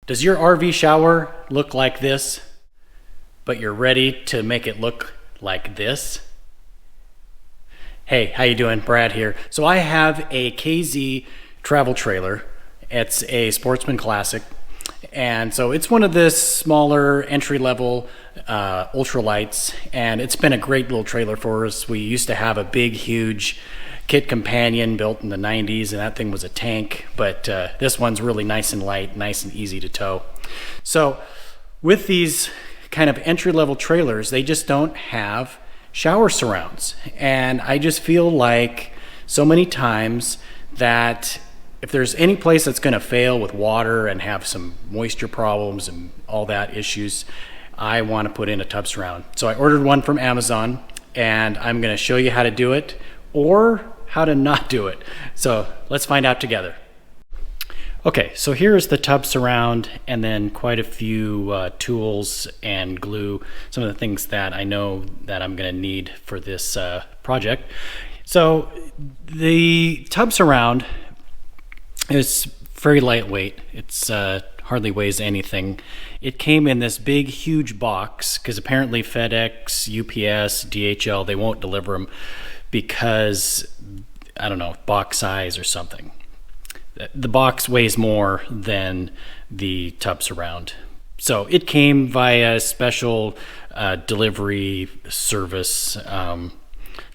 Does your RV shower look like this, but you're ready to make it look like this? Hey, how you doing? Brad here. So I have a KZ travel trailer. It's a Sportsman Classic. And so it's one of the smaller entry-level ultralights, and it's been a great little trailer for us. We used to have a big, huge kit companion built in the 90s, and that thing was a tank, but this one's really nice and light, nice and easy to tow. So with these kind of entry-level trailers, they just don't have shower surrounds, and I just feel like so many times that if there's any place that's going to fail with water and have some moisture problems and all that issues, I want to put in a tub surround. So I ordered one from Amazon, and I'm going to show you how to do it or how to not do it. So let's find out together. Okay, so here's the tub surround, and then quite a few tools and glue, some of the things that I know that I'm going to need for this project. So the tub surround is very lightweight. It's hardly weighs anything. It came in this big, huge box because apparently FedEx, UPS, DHL, they won't deliver them because, I don't know, box size or something. The box weighs more than the tub surround. So it came via special delivery service.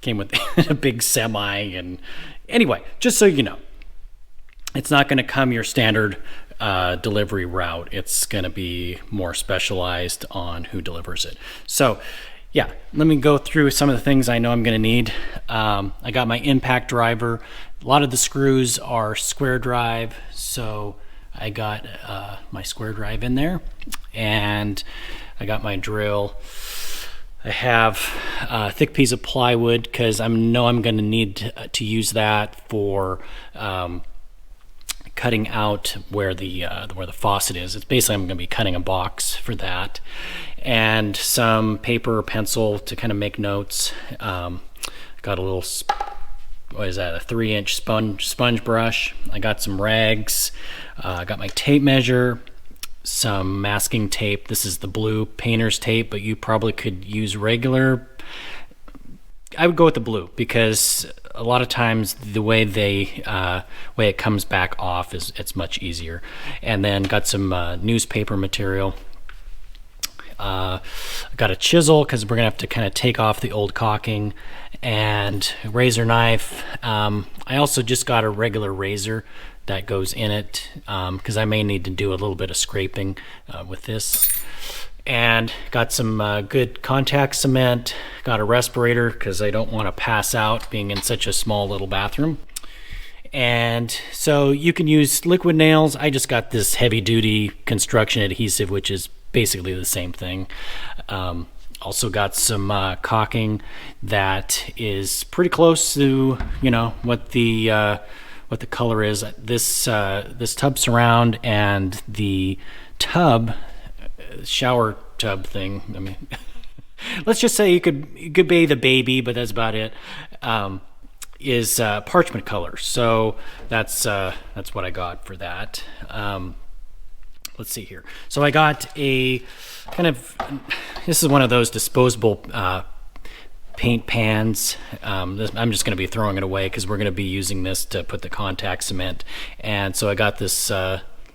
Came with a big semi. And anyway, just so you know, it's not going to come your standard delivery route. It's going to be more specialized on who delivers it. So yeah, let me go through some of the things I know I'm going to need. I got my impact driver. A lot of the screws are square drive, so I got my square drive in there, and I got my drill. I have a thick piece of plywood because I know I'm going to need to use that for cutting out where the faucet is. It's basically I'm going to be cutting a box for that, and some paper or pencil to kind of make notes. Got a little, what is that, a 3-inch sponge brush. I got some rags. I got my tape measure, some masking tape. This is the blue painter's tape, but you probably could use regular. I would go with the blue because a lot of times the way it comes back off it's much easier. And then got some newspaper material. Got a chisel because we're gonna have to kind of take off the old caulking, and a razor knife. I also just got a regular razor that goes in it because I may need to do a little bit of scraping with this. And got some good contact cement. Got a respirator because I don't want to pass out being in such a small little bathroom. And so you can use liquid nails. I just got this heavy duty construction adhesive, which is basically the same thing. Also got some caulking that is pretty close to what the color is. This tub surround and the tub shower tub thing. I mean, let's just say you could bathe a baby, but that's about it. Is parchment color. So that's what I got for that. Let's see here. So I got a kind of, this is one of those disposable paint pans. I'm just going to be throwing it away because we're going to be using this to put the contact cement. And so I got this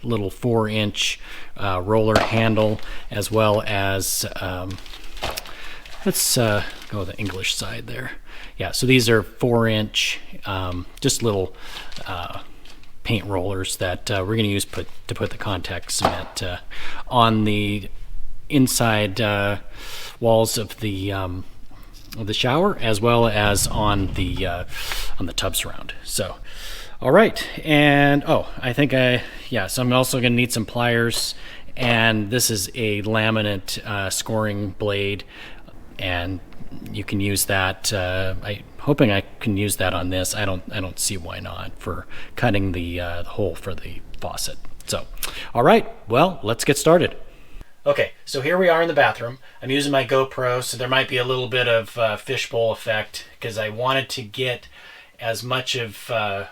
little 4-inch roller handle, as well as let's go with the English side there. Yeah, so these are 4-inch just little paint rollers that we're going to use to put the contact cement on the inside walls of the shower, as well as on the tub surround. So all right, and I think so I'm also going to need some pliers, and this is a laminate scoring blade, and you can use that. I'm hoping I can use that on this. I don't see why not for cutting the hole for the faucet. So, all right, well, let's get started. Okay, so here we are in the bathroom. I'm using my GoPro, so there might be a little bit of fishbowl effect because I wanted to get as much of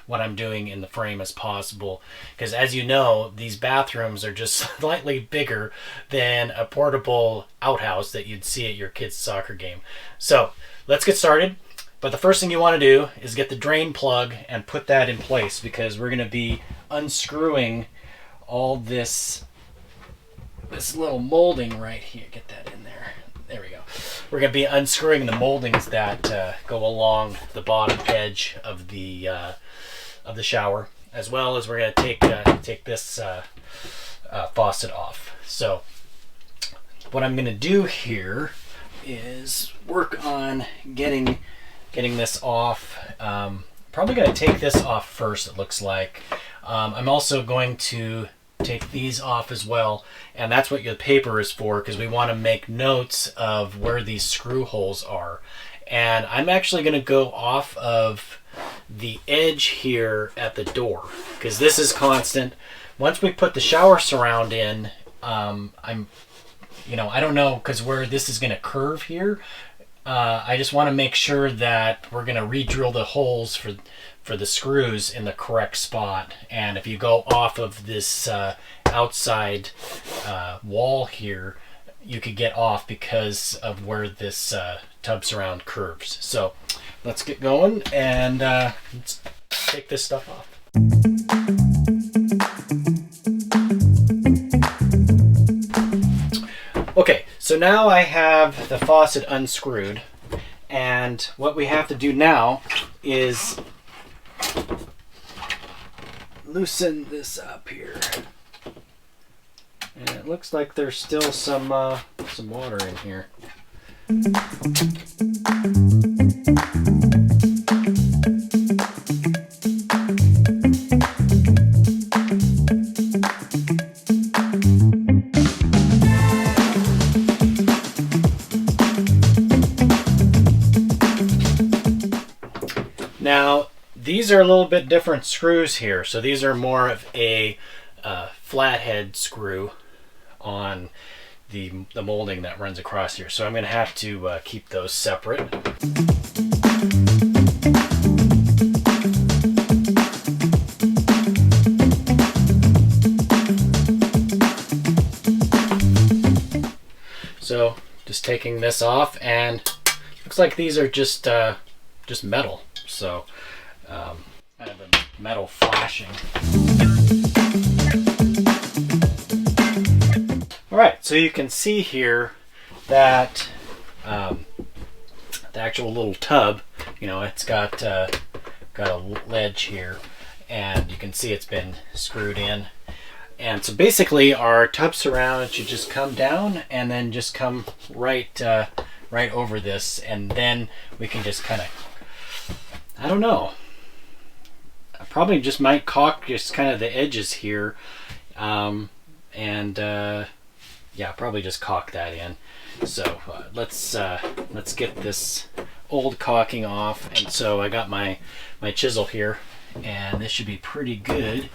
what I'm doing in the frame as possible, because as you know, these bathrooms are just slightly bigger than a portable outhouse that you'd see at your kid's soccer game. So let's get started. But the first thing you want to do is get the drain plug and put that in place, because we're going to be unscrewing all this little molding right here. Get that in there. There we go. We're going to be unscrewing the moldings that go along the bottom edge of the shower, as well as we're going to take this faucet off. So what I'm going to do here is work on getting this off. Probably going to take this off first, it looks like. I'm also going to take these off as well, and that's what your paper is for, because we want to make notes of where these screw holes are. And I'm actually going to go off of the edge here at the door, because this is constant. Once we put the shower surround in, I don't know, because where this is going to curve here, I just want to make sure that we're going to re-drill the holes for the screws in the correct spot. And if you go off of this outside wall here, you could get off because of where this tub surround curves. So let's get going and let's take this stuff off. Okay, so now I have the faucet unscrewed, and what we have to do now is loosen this up here. And it looks like there's still some water in here. Now, these are a little bit different screws here. So these are more of a flathead screw on the molding that runs across here. So I'm going to have to keep those separate. So just taking this off, and looks like these are just metal. So I have a metal flashing. All right, so you can see here that the actual little tub, it's got a ledge here, and you can see it's been screwed in. And so basically our tub surround should just come down and then just come right over this, and then we can just kind of, I don't know, I probably just might caulk just kind of the edges here, yeah, probably just caulk that in. So let's get this old caulking off. And so I got my chisel here, and this should be pretty good.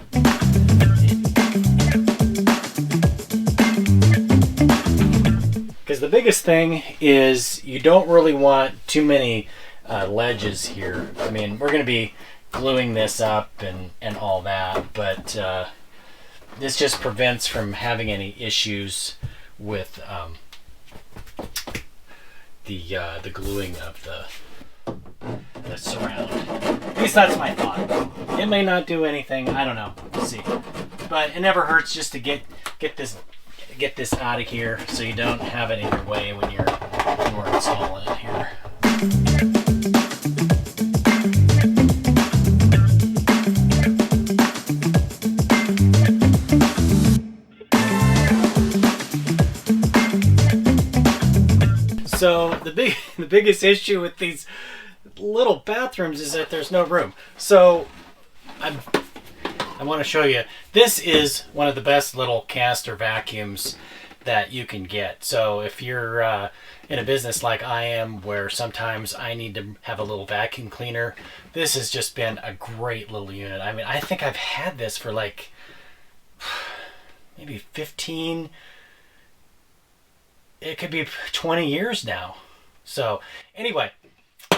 Because the biggest thing is you don't really want too many ledges here. I mean, we're going to be gluing this up and all that, but this just prevents from having any issues with the gluing of the surround. At least that's my thought. It may not do anything. I don't know. We'll see. But it never hurts just to get this out of here, so you don't have it in your way when you're installing it here. So the biggest issue with these little bathrooms is that there's no room. So I want to show you. This is one of the best little canister vacuums that you can get. So if you're in a business like I am, where sometimes I need to have a little vacuum cleaner, this has just been a great little unit. I mean, I think I've had this for like maybe 15, it could be 20 years now. So anyway,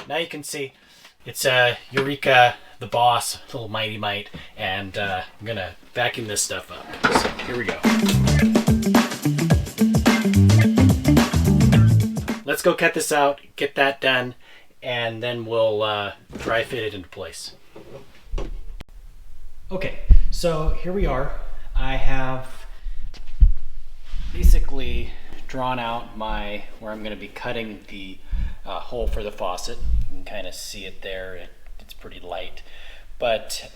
now you can see It's Eureka the Boss, little Mighty Mite, and I'm gonna vacuum this stuff up. So here we go. Let's go cut this out, get that done, and then we'll dry fit it into place. Okay, so here we are. I have basically drawn out where I'm going to be cutting the hole for the faucet. You can kind of see it there. It's pretty light, but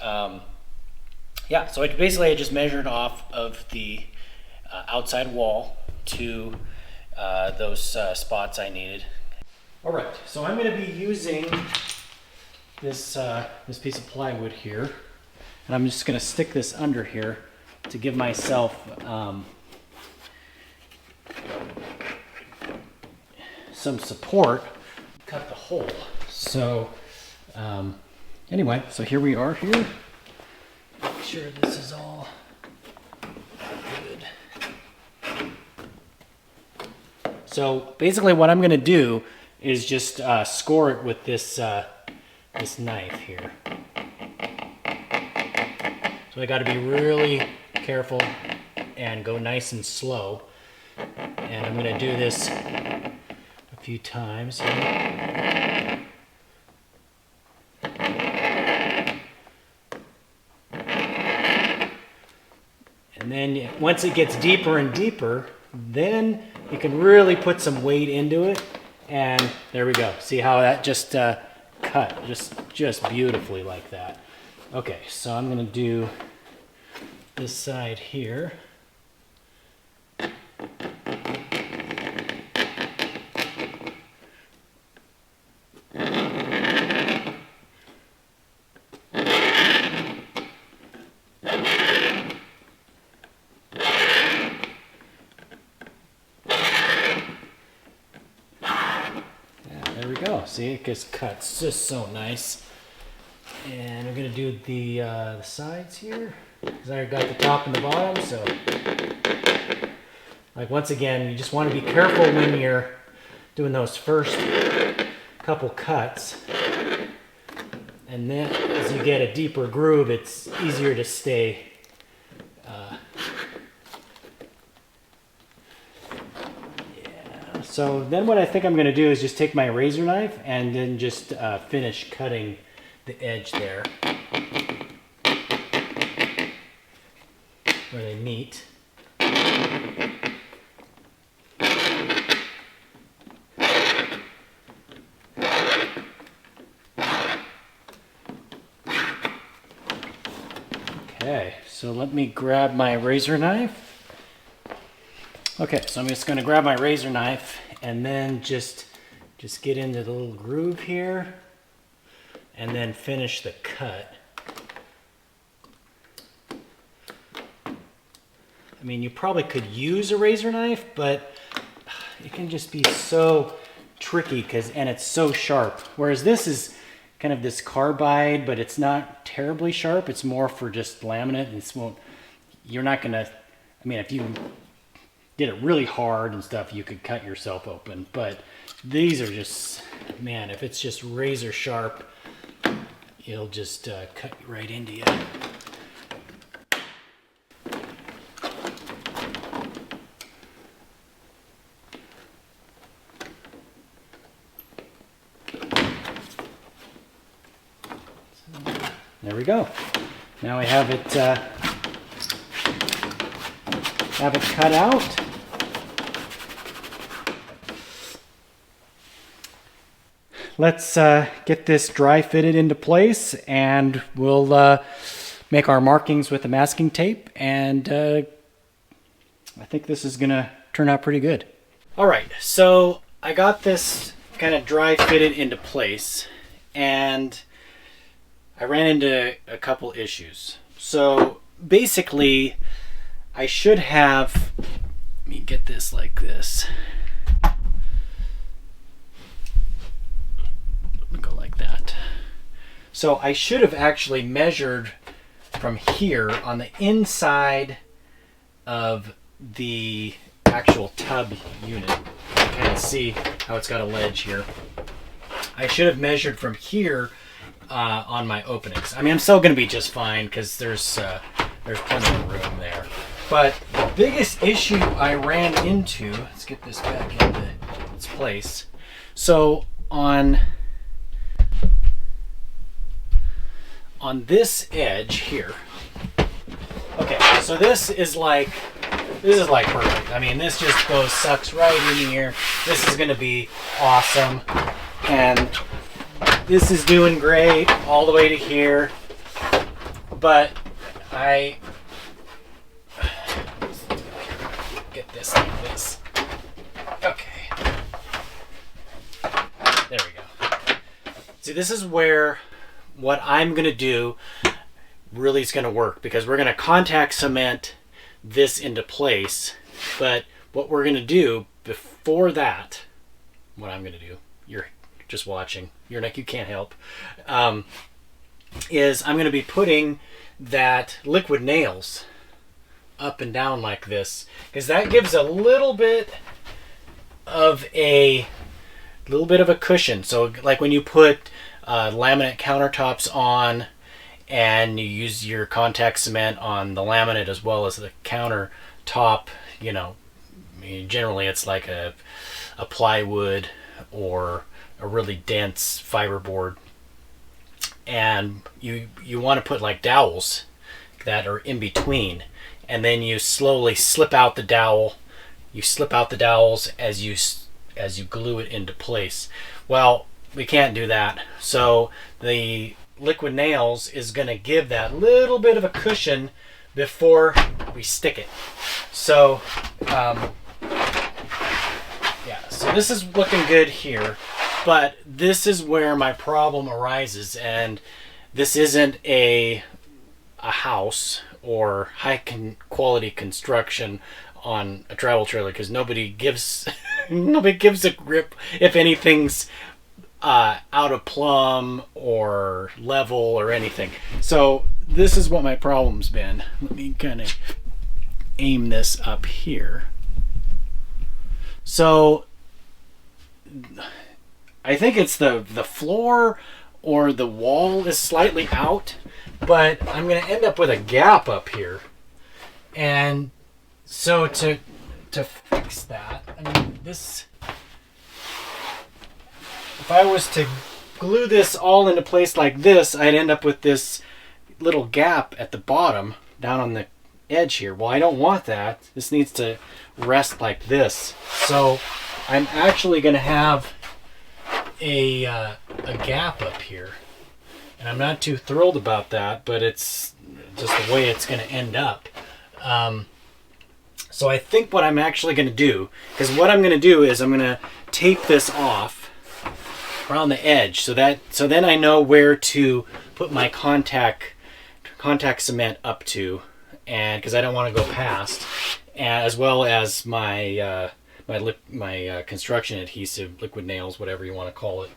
yeah. So I just measured off of the outside wall to those spots I needed. All right, so I'm going to be using this piece of plywood here, and I'm just going to stick this under here to give myself some support. Cut the hole. So anyway, so here we are here. Make sure this is all good. So basically what I'm going to do is just score it with this this knife here. So I got to be really careful and go nice and slow. And I'm going to do this a few times here. And then once it gets deeper and deeper, then you can really put some weight into it. And there we go. See how that just cut just beautifully like that. Okay, so I'm going to do this side here. There we go. See, it just cuts just so nice. And we're going to do the sides here, because I got the top and the bottom. So, like, once again, you just want to be careful when you're doing those first couple cuts. And then as you get a deeper groove, it's easier to stay. So then what I think I'm going to do is just take my razor knife and then just finish cutting the edge there where they meet. Okay, so let me grab my razor knife. Okay, so I'm just going to grab my razor knife and then just get into the little groove here and then finish the cut. I mean, you probably could use a razor knife, but it can just be so tricky and it's so sharp. Whereas this is kind of this carbide, but it's not terribly sharp. It's more for just laminate, and you're not gonna, I mean, if you did it really hard and stuff, you could cut yourself open. But these are just, man, if it's just razor sharp, it'll just cut right into you. There we go. Now I have it cut out. Let's get this dry fitted into place, and we'll make our markings with the masking tape, and I think this is gonna turn out pretty good. All right, so I got this kind of dry fitted into place, and I ran into a couple issues. So basically, I should have, let me get this like this. Go like that. So I should have actually measured from here on the inside of the actual tub unit. You can kind of see how it's got a ledge here. I should have measured from here on my openings. I mean, I'm still going to be just fine because there's plenty of room there. But the biggest issue I ran into, let's get this back into its place. So on this edge here, okay, so this is like perfect. I mean, this just sucks right in here. This is going to be awesome. And this is doing great all the way to here. But get this like this. Okay. There we go. See, this is where what I'm going to do really is going to work, because we're going to contact cement this into place. But what we're going to do before that, what I'm going to do, you're just watching, you can't help, is I'm going to be putting that liquid nails up and down like this, because that gives a little bit of a cushion. So like when you put laminate countertops on and you use your contact cement on the laminate as well as the countertop, you know, I mean, generally it's like a plywood or a really dense fiberboard, and you want to put like dowels that are in between, and then you slowly slip out the dowel. You slip out the dowels as you glue it into place. Well, we can't do that, so the liquid nails is going to give that little bit of a cushion before we stick it. So yeah, so this is looking good here, but this is where my problem arises, and this isn't a house or high quality construction on a travel trailer, because nobody gives a grip if anything's out of plumb or level or anything. So this is what my problem's been. Let me kind of aim this up here. So I think it's the floor or the wall is slightly out, but I'm going to end up with a gap up here. And so to fix that, I mean, this, if I was to glue this all into place like this, I'd end up with this little gap at the bottom down on the edge here. Well, I don't want that. This needs to rest like this. So I'm actually going to have a gap up here, and I'm not too thrilled about that, but it's just the way it's going to end up. So I think what I'm actually going to do, because what I'm going to do is I'm going to tape this off around the edge, so then I know where to put my contact cement up to, and because I don't want to go past, as well as my my construction adhesive, liquid nails, whatever you want to call it.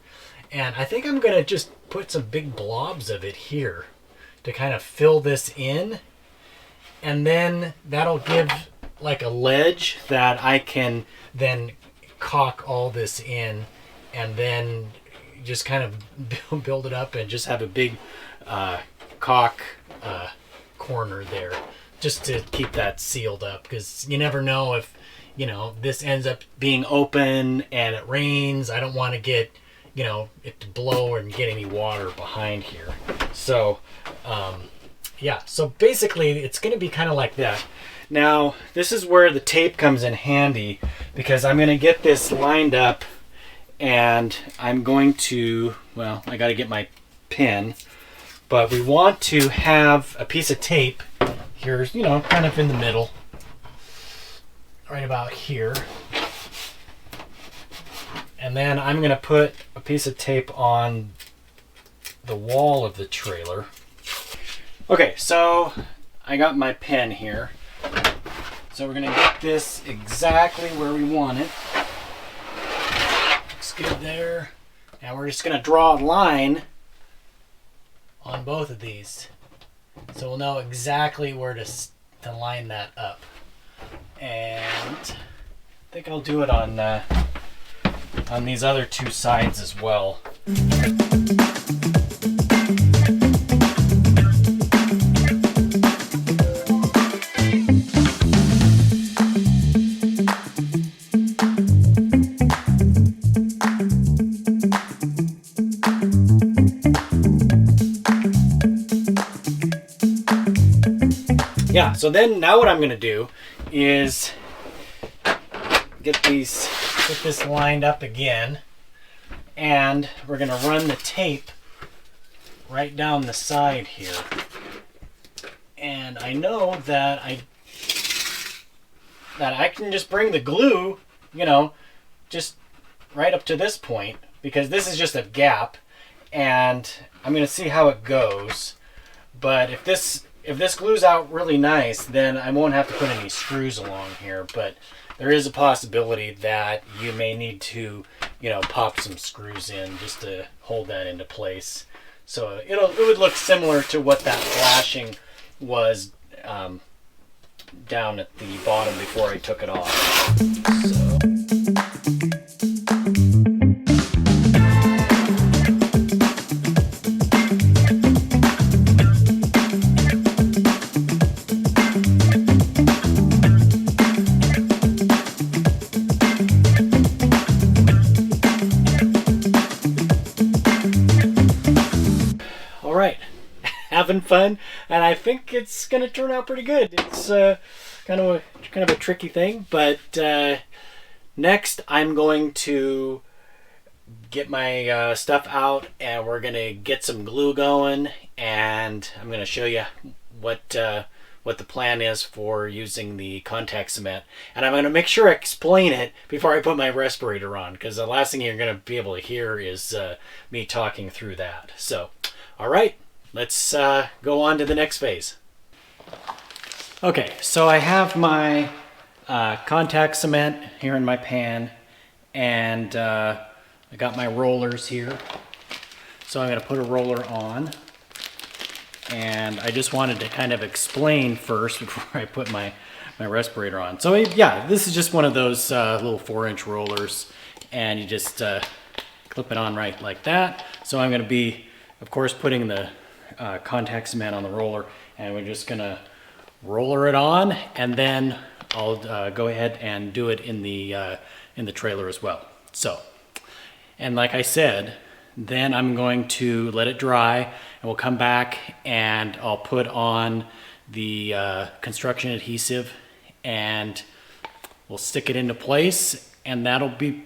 And I think I'm going to just put some big blobs of it here to kind of fill this in, and then that'll give like a ledge that I can then caulk all this in, and then just kind of build it up and just have a big caulk corner there, just to keep that sealed up, because you never know if, you know, this ends up being open and it rains. I don't want to get, you know, it to blow and get any water behind here. So yeah, so basically it's going to be kind of like that. Now this is where the tape comes in handy, because I'm going to get this lined up, and I'm going to, well, I got to get my pin, but we want to have a piece of tape here, you know, kind of in the middle, right about here. And then I'm going to put a piece of tape on the wall of the trailer. Okay, so I got my pen here. So we're going to get this exactly where we want it. Looks good there. Now we're just going to draw a line on both of these, so we'll know exactly where to line that up. And I think I'll do it on these other two sides as well. So then now what I'm going to do is get this lined up again, and we're going to run the tape right down the side here. And I know that I can just bring the glue, you know, just right up to this point, because this is just a gap, and I'm going to see how it goes. But if this glues out really nice, then I won't have to put any screws along here. But there is a possibility that you may need to, you know, pop some screws in just to hold that into place. So it would look similar to what that flashing was down at the bottom before I took it off. So. All right. Having fun, and I think it's going to turn out pretty good. It's kind of a tricky thing, but next I'm going to get my stuff out, and we're going to get some glue going, and I'm going to show you what the plan is for using the contact cement, and I'm going to make sure I explain it before I put my respirator on, because the last thing you're going to be able to hear is me talking through that. So, all right. Let's go on to the next phase. Okay, so I have my contact cement here in my pan, and I got my rollers here. So I'm going to put a roller on, and I just wanted to kind of explain first before I put my respirator on. So yeah, this is just one of those little 4-inch rollers, and you just clip it on right like that. So I'm going to be, of course, putting the contact cement on the roller, and we're just gonna roller it on, and then I'll go ahead and do it in the trailer as well. So, and like I said, then I'm going to let it dry, and we'll come back and I'll put on the construction adhesive, and we'll stick it into place, and that'll be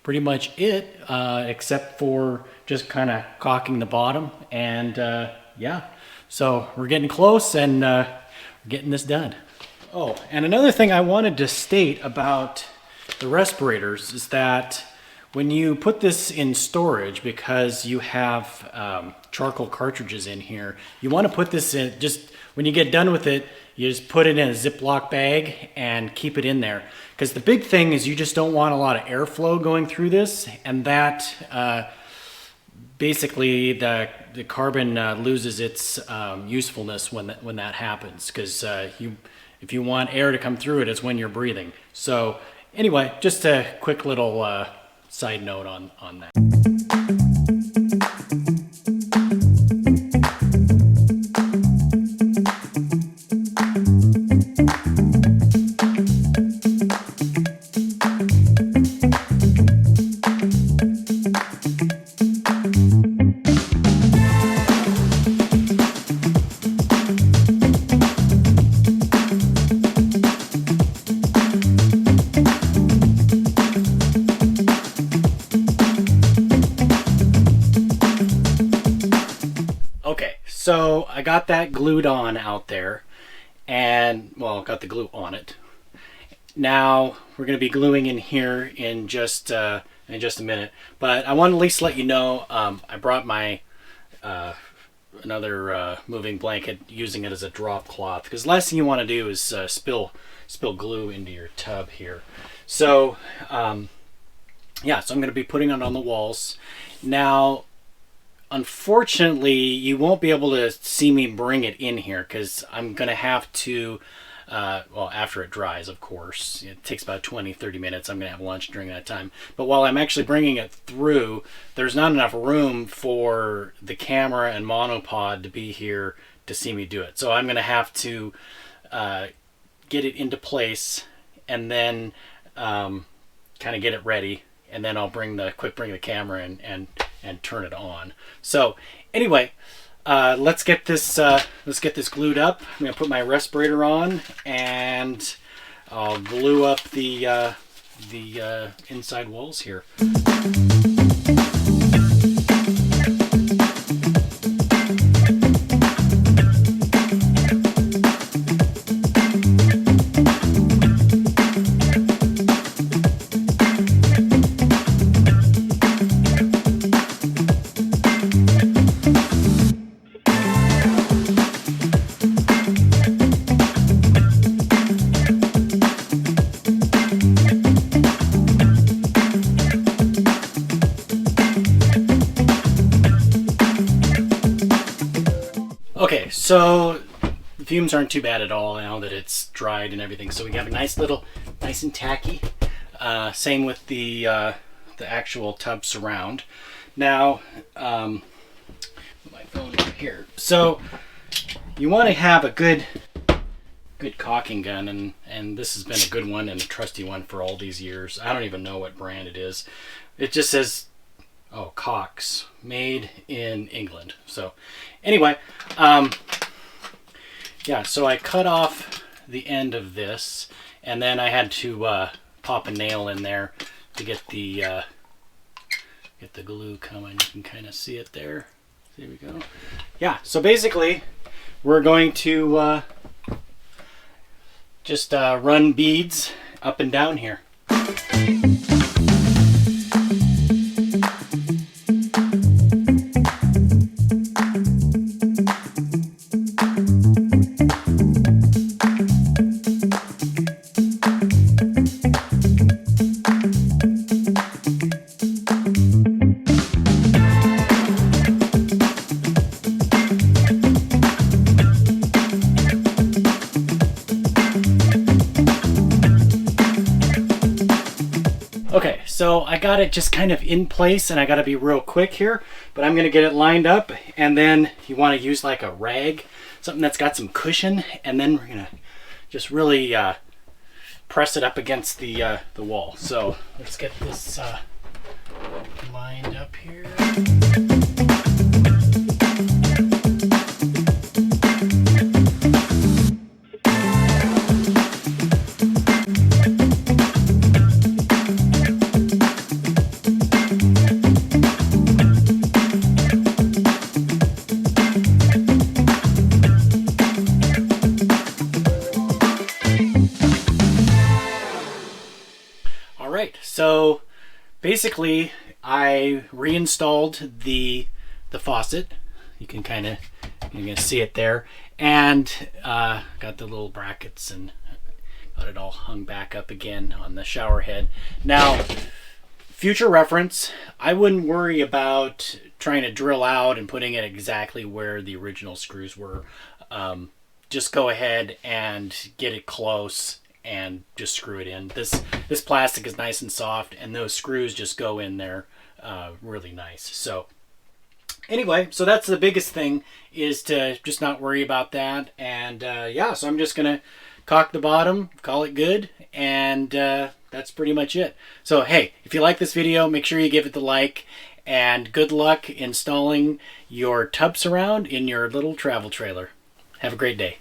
pretty much it, except for just kind of caulking the bottom. And yeah, so we're getting close, and we're getting this done. Oh, and another thing I wanted to state about the respirators is that when you put this in storage, because you have charcoal cartridges in here, you want to put this in, just when you get done with it, you just put it in a Ziploc bag and keep it in there. Because the big thing is you just don't want a lot of airflow going through this, and that basically the carbon loses its usefulness when that happens. Because if you want air to come through it, it's when you're breathing. So anyway, just a quick little side note on that. So I got that glued on out there, and well, got the glue on it. Now we're going to be gluing in here in just a minute, but I want to at least let you know I brought my another moving blanket, using it as a drop cloth, because the last thing you want to do is spill glue into your tub here. So yeah, so I'm going to be putting it on the walls now. Unfortunately, you won't be able to see me bring it in here, because I'm going to have to, well, after it dries, of course. It takes about 20-30 minutes. I'm going to have lunch during that time. But while I'm actually bringing it through, there's not enough room for the camera and monopod to be here to see me do it. So I'm going to have to get it into place, and then kind of get it ready, and then I'll bring the camera in and turn it on. So anyway, let's get this glued up. I'm gonna put my respirator on, and I'll glue up the inside walls here. Okay, so the fumes aren't too bad at all now that it's dried and everything. So we have a nice and tacky. Same with the actual tub surround. Now, put my phone over here. So you want to have a good caulking gun, and this has been a good one and a trusty one for all these years. I don't even know what brand it is. It just says, oh, Cox, made in England. So anyway, yeah, so I cut off the end of this, and then I had to pop a nail in there to get the glue coming. You can kind of see it there. There we go. Yeah, so basically we're going to just run beads up and down here. Okay, so I got it just kind of in place, and I got to be real quick here, but I'm going to get it lined up, and then you want to use like a rag, something that's got some cushion, and then we're going to just really press it up against the wall. So let's get this lined up here. Alright, so basically I reinstalled the faucet. You can you're gonna see it there, and got the little brackets and got it all hung back up again on the shower head. Now, future reference, I wouldn't worry about trying to drill out and putting it exactly where the original screws were. Just go ahead and get it close and just screw it in. This plastic is nice and soft, and those screws just go in there really nice. So anyway, so that's the biggest thing, is to just not worry about that. And yeah, so I'm just gonna caulk the bottom, call it good, and that's pretty much it. So hey, if you like this video, make sure you give it the like, and good luck installing your tub surround in your little travel trailer. Have a great day.